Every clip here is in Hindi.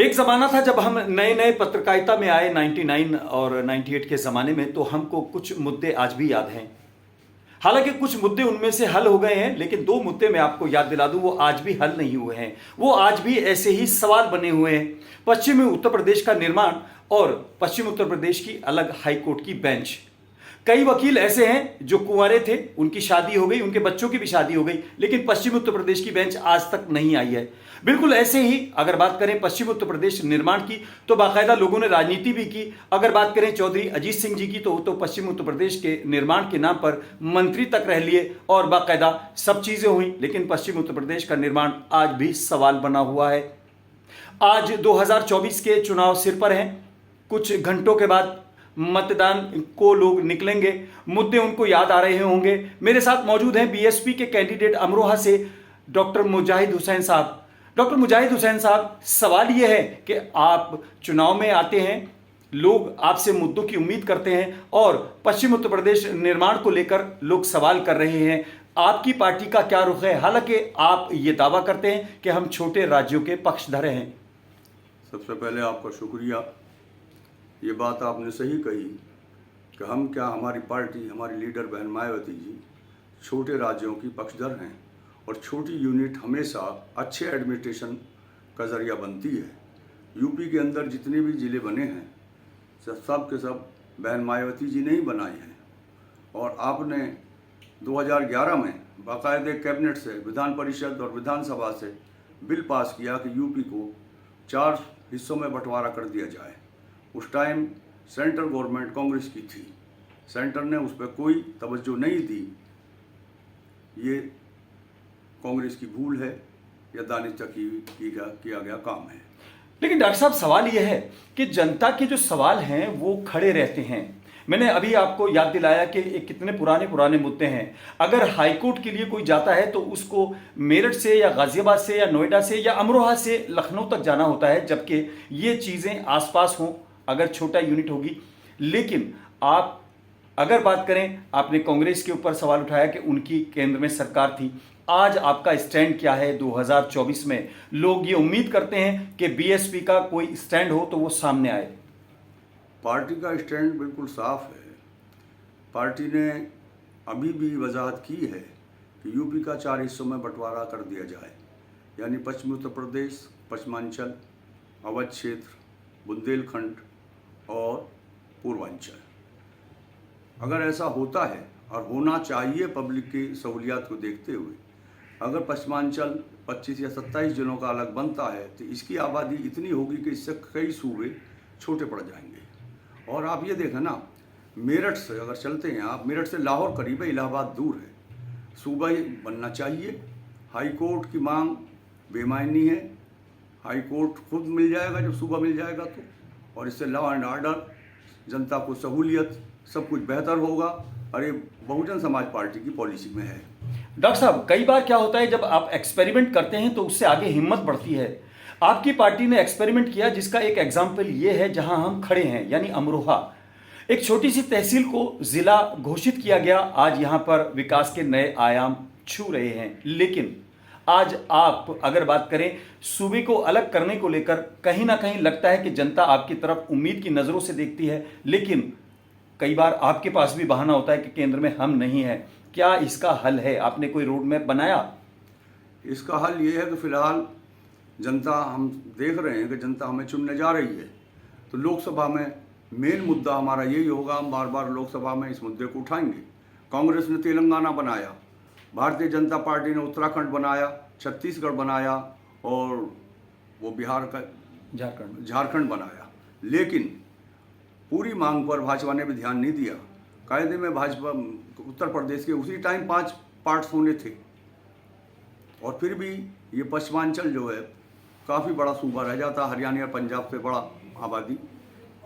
एक ज़माना था जब हम नए नए पत्रकारिता में आए 99 और 98 के ज़माने में, तो हमको कुछ मुद्दे आज भी याद हैं। हालांकि कुछ मुद्दे उनमें से हल हो गए हैं, लेकिन दो मुद्दे मैं आपको याद दिला दूं, वो आज भी हल नहीं हुए हैं। वो आज भी ऐसे ही सवाल बने हुए हैं। पश्चिमी उत्तर प्रदेश का निर्माण और पश्चिम उत्तर प्रदेश की अलग हाईकोर्ट की बेंच। कई वकील ऐसे हैं जो कुंवारे थे, उनकी शादी हो गई, उनके बच्चों की भी शादी हो गई, लेकिन पश्चिम उत्तर प्रदेश की बेंच आज तक नहीं आई है। बिल्कुल ऐसे ही अगर बात करें पश्चिम उत्तर प्रदेश निर्माण की, तो बाकायदा लोगों ने राजनीति भी की। अगर बात करें चौधरी अजीत सिंह जी की, तो पश्चिम उत्तर प्रदेश के निर्माण के नाम पर मंत्री तक रह लिए और बाकायदा सब चीजें हुई, लेकिन पश्चिम उत्तर प्रदेश का निर्माण आज भी सवाल बना हुआ है। आज 2024 के चुनाव सिर पर हैं। कुछ घंटों के बाद मतदान को लोग निकलेंगे, मुद्दे उनको याद आ रहे होंगे। मेरे साथ मौजूद हैं बीएसपी के कैंडिडेट अमरोहा से डॉक्टर मुजाहिद हुसैन साहब। डॉक्टर मुजाहिद हुसैन साहब, सवाल यह है कि आप चुनाव में आते हैं, लोग आपसे मुद्दों की उम्मीद करते हैं और पश्चिम उत्तर प्रदेश निर्माण को लेकर लोग सवाल कर रहे हैं, आपकी पार्टी का क्या रुख है? हालांकि आप ये दावा करते हैं कि हम छोटे राज्यों के पक्षधर हैं। सबसे पहले आपका शुक्रिया। ये बात आपने सही कही कि हम क्या, हमारी पार्टी, हमारी लीडर बहन मायावती जी छोटे राज्यों की पक्षधर हैं और छोटी यूनिट हमेशा अच्छे एडमिनिस्ट्रेशन का ज़रिया बनती है। यूपी के अंदर जितने भी ज़िले बने हैं सब के सब बहन मायावती जी ने ही बनाए हैं। और आपने 2011 में बाकायदे कैबिनेट से, विधान परिषद और विधानसभा से बिल पास किया कि यूपी को 4 हिस्सों में बंटवारा कर दिया जाए। उस टाइम सेंट्रल गवर्नमेंट कांग्रेस की थी, सेंटर ने उस पर कोई तवज्जो नहीं दी। ये कांग्रेस की भूल है या दानिश किया गया काम है। लेकिन डॉक्टर साहब, सवाल यह है कि जनता के जो सवाल हैं वो खड़े रहते हैं। मैंने अभी आपको याद दिलाया कि कितने पुराने पुराने मुद्दे हैं। अगर हाईकोर्ट के लिए कोई जाता है तो उसको मेरठ से या गाजियाबाद से या नोएडा से या अमरोहा से लखनऊ तक जाना होता है, जबकि ये चीज़ें आसपास हों अगर छोटा यूनिट होगी। लेकिन आप अगर बात करें, आपने कांग्रेस के ऊपर सवाल उठाया कि उनकी केंद्र में सरकार थी। आज आपका स्टैंड क्या है 2024 में? लोग ये उम्मीद करते हैं कि बीएसपी का कोई स्टैंड हो तो वो सामने आए। पार्टी का स्टैंड बिल्कुल साफ है। पार्टी ने अभी भी वजाहत की है कि यूपी का 4 हिस्सों में बंटवारा कर दिया जाए, यानी पश्चिमी उत्तर प्रदेश, पश्चिमांचल, अवध क्षेत्र, बुंदेलखंड और पूर्वांचल। अगर ऐसा होता है और होना चाहिए पब्लिक की सहूलियात को देखते हुए, अगर पश्चिमांचल 25 या 27 जिलों का अलग बनता है तो इसकी आबादी इतनी होगी कि इससे कई सूबे छोटे पड़ जाएंगे। और आप ये देखें ना, मेरठ से अगर चलते हैं आप, मेरठ से लाहौर करीब है, इलाहाबाद दूर है। सूबा ही बनना चाहिए। हाई कोर्ट की मांग बेमायनी है। हाई कोर्ट खुद मिल जाएगा जब सूबा मिल जाएगा तो, और इससे लॉ एंड ऑर्डर, जनता को सहूलियत, सब कुछ बेहतर होगा। और ये बहुजन समाज पार्टी की पॉलिसी में है। डॉक्टर साहब, कई बार क्या होता है, जब आप एक्सपेरिमेंट करते हैं तो उससे आगे हिम्मत बढ़ती है। आपकी पार्टी ने एक्सपेरिमेंट किया जिसका एक एग्जाम्पल ये है जहां हम खड़े हैं, यानी अमरोहा। एक छोटी सी तहसील को जिला घोषित किया गया। आज यहां पर विकास के नए आयाम छू रहे हैं। लेकिन आज आप अगर बात करें सूबे को अलग करने को लेकर, कहीं ना कहीं लगता है कि जनता आपकी तरफ उम्मीद की नज़रों से देखती है। लेकिन कई बार आपके पास भी बहाना होता है कि केंद्र में हम नहीं हैं। क्या इसका हल है? आपने कोई रोड मैप बनाया? इसका हल ये है कि फिलहाल जनता, हम देख रहे हैं कि जनता हमें चुनने जा रही है, तो लोकसभा में मेन मुद्दा हमारा यही होगा। हम बार बार लोकसभा में इस मुद्दे को उठाएंगे। कांग्रेस ने तेलंगाना बनाया, भारतीय जनता पार्टी ने उत्तराखंड बनाया, छत्तीसगढ़ बनाया और वो बिहार का झारखंड बनाया। लेकिन पूरी मांग पर भाजपा ने भी ध्यान नहीं दिया। कायदे में भाजपा उत्तर प्रदेश के उसी टाइम 5 पार्ट्स होने थे और फिर भी ये पश्चिमांचल जो है काफ़ी बड़ा सूबा रह जाता। हरियाणा और पंजाब से बड़ा आबादी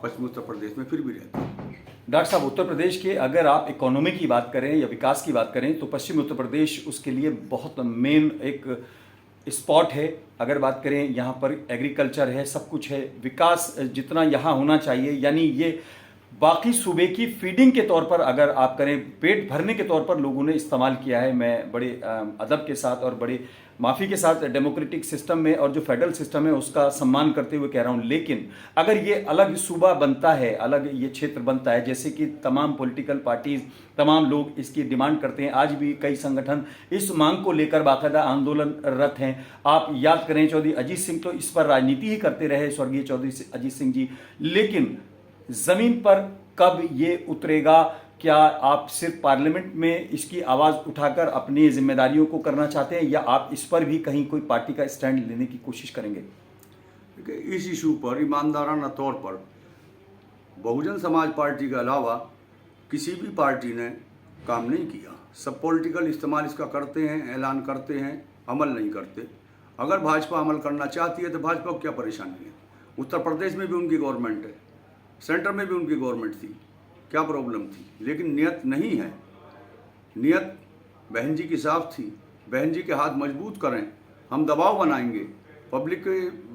पश्चिमी उत्तर प्रदेश में फिर भी रहती है। डॉक्टर साहब, उत्तर प्रदेश के अगर आप इकोनॉमी की बात करें या विकास की बात करें तो पश्चिमी उत्तर प्रदेश उसके लिए बहुत मेन एक स्पॉट है। अगर बात करें यहाँ पर एग्रीकल्चर है, सब कुछ है, विकास जितना यहाँ होना चाहिए, यानी ये बाकी सूबे की फीडिंग के तौर पर अगर आप करें, पेट भरने के तौर पर लोगों ने इस्तेमाल किया है। मैं बड़े अदब के साथ और बड़े माफ़ी के साथ डेमोक्रेटिक सिस्टम में और जो फेडरल सिस्टम है उसका सम्मान करते हुए कह रहा हूँ, लेकिन अगर ये अलग सूबा बनता है, अलग ये क्षेत्र बनता है, जैसे कि तमाम पॉलिटिकल पार्टीज, तमाम लोग इसकी डिमांड करते हैं, आज भी कई संगठन इस मांग को लेकर बाकायदा आंदोलनरत हैं। आप याद करें, चौधरी अजीत सिंह तो इस पर राजनीति ही करते रहे, स्वर्गीय चौधरी अजीत सिंह जी, लेकिन जमीन पर कब ये उतरेगा? क्या आप सिर्फ पार्लियामेंट में इसकी आवाज उठाकर अपनी जिम्मेदारियों को करना चाहते हैं, या आप इस पर भी कहीं कोई पार्टी का स्टैंड लेने की कोशिश करेंगे? देखिए, इस इशू पर ईमानदाराना तौर पर बहुजन समाज पार्टी के अलावा किसी भी पार्टी ने काम नहीं किया। सब पॉलिटिकल इस्तेमाल इसका करते हैं, ऐलान करते हैं, अमल नहीं करते। अगर भाजपा अमल करना चाहती है तो भाजपा को क्या परेशानी है? उत्तर प्रदेश में भी उनकी गवर्नमेंट है, सेंटर में भी उनकी गवर्नमेंट थी, क्या प्रॉब्लम थी? लेकिन नियत नहीं है। नियत बहन जी की साफ थी। बहन जी के हाथ मजबूत करें, हम दबाव बनाएंगे, पब्लिक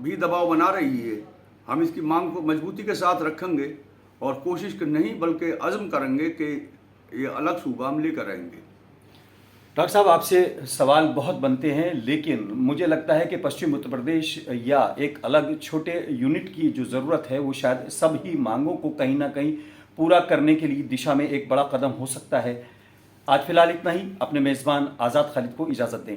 भी दबाव बना रही है, हम इसकी मांग को मजबूती के साथ रखेंगे और कोशिश नहीं बल्कि अज़्म करेंगे कि ये अलग सूबा हम लेकर आएंगे। डॉक्टर साहब, आपसे सवाल बहुत बनते हैं, लेकिन मुझे लगता है कि पश्चिम उत्तर प्रदेश या एक अलग छोटे यूनिट की जो ज़रूरत है वो शायद सब ही मांगों को कहीं ना कहीं पूरा करने के लिए दिशा में एक बड़ा कदम हो सकता है। आज फिलहाल इतना ही। अपने मेज़बान आज़ाद खालिद को इजाज़त दें।